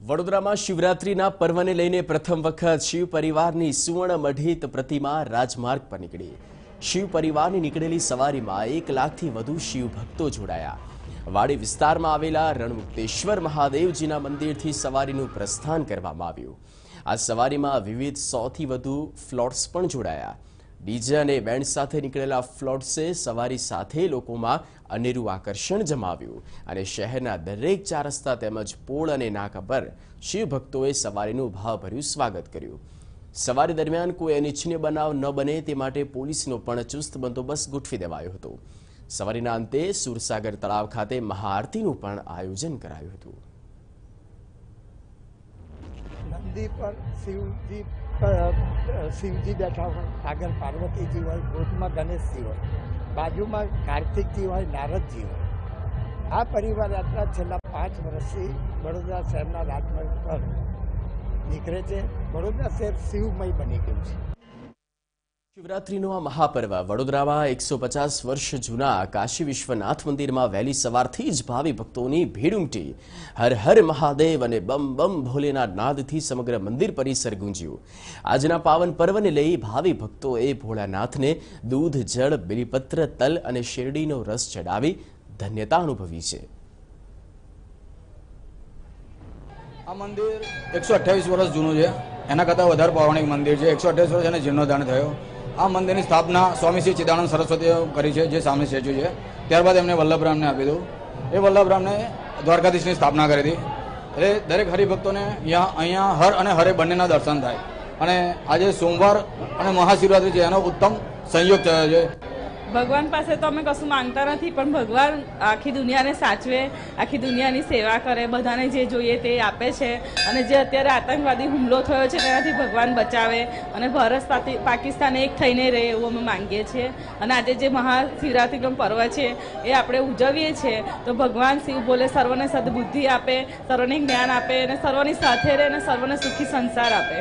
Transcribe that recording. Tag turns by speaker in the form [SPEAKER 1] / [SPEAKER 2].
[SPEAKER 1] વડોદરામાં શિવરાત્રીના પર્વને લઈને પ્રથમ વખત શિવ પરિવારની સુવર્ણ મઢિત પ્રતિમા રાજમાર્ગ પર નીકળી। શિવ પરિવારની નીકળેલી સવારીમાં 1 લાખથી વધુ શિવ ભક્તો જોડાયા। વાડી વિસ્તારમાં આવેલા રણમુક્તેશ્વર મહાદેવજીના મંદિરથી સવારીનું પ્રસ્થાન કરવામાં આવ્યું। આ સવારીમાં વિવિધ 100થી વધુ ફ્લોટ્સ પણ જોડાયા। ડીજે અને બેન્ડ સાથે નીકળેલા ફ્લોટ્સે સવારી સાથે લોકોમાં અનેરું આકર્ષણ જમાવ્યું અને શહેરના દરેક 4 રસ્તા તેમજ પોળ અને નાકા પર શિવ ભક્તોએ સવારીનું ભાવભર્યું સ્વાગત કર્યું। સવારી દરમિયાન કોઈ અનિચ્છનીય બનાવ ન બને તે માટે પોલીસનો પણ ચુસ્ત બંદોબસ્ત ગોઠવી દેવાયો હતો। સવારીના અંતે સુરસાગર તળાવ ખાતે મહાઆરતીનું પણ આયોજન કરાયું હતું।
[SPEAKER 2] नंदी पर शिवजी बैठा हो, आगर पार्वती जी हो, गोद में गणेश जी हो, बाजू में कार्तिक जी हो, नारद जी हो। आ परिवार यात्रा छेल्ला 5 वर्षથી वडोदरा शहर राजमार्ग पर નીકળે છે। वडोदरा शहर शिवमय बनी गયું છે।
[SPEAKER 1] શિવરાત્રીનો આ મહાપર્વ વડોદરામાં 150 વર્ષ જૂના કાશી વિશ્વનાથ મંદિરમાં વહેલી સવારથી જ ભાવિ ભક્તોની ભીડ ઉમટી। હર હર મહાદેવ અને બમ બમ ભોલેના નાદથી સમગ્ર મંદિર પરિસર ગુંજ્યું। આજના પાવન પર્વને લઈ ભાવિ ભક્તોએ ભોળાનાથને દૂધ, જળ, બિલીપત્ર, તલ અને શેરડીનો રસ ચડાવી ધન્યતા અનુભવી છે।
[SPEAKER 3] આ મંદિર 128 વર્ષ જૂનું છે। એના કરતાં વધારે પૌરાણિક મંદિર છે। 128 વર્ષ એને જીર્ણોદ્ધાર થયો। આ મંદિરની સ્થાપના સ્વામી શ્રી ચિદાનંદ સરસ્વતીએ કરી છે, જે સામે સ્ટેચ્યુ છે। ત્યારબાદ એમને વલ્લભરામને આપી દીધું। એ વલ્લભરામને દ્વારકાધીશની સ્થાપના કરી હતી। એટલે દરેક હરિભક્તોને અહીંયા હર અને હરે બંનેના દર્શન થાય। અને આજે સોમવાર અને મહાશિવરાત્રી છે, એનો ઉત્તમ સંયોગ થયો છે।
[SPEAKER 4] ભગવાન પાસે તો અમે કશું માંગતા નથી, પણ ભગવાન આખી દુનિયાને સાચવે, આખી દુનિયાની સેવા કરે, બધાને જે જોઈએ તે આપે છે। અને જે અત્યારે આતંકવાદી હુમલો થયો છે તેનાથી ભગવાન બચાવે અને ભારત પાકિસ્તાન એક થઈને રહે એવું અમે માંગીએ છીએ। અને આજે જે મહાશિવરાત્રિનો પર્વ છે એ આપણે ઉજવીએ છીએ, તો ભગવાન શિવ બોલે સર્વને સદબુદ્ધિ આપે, સર્વને જ્ઞાન આપે અને સર્વની સાથે રહે અને સર્વને સુખી સંસાર આપે।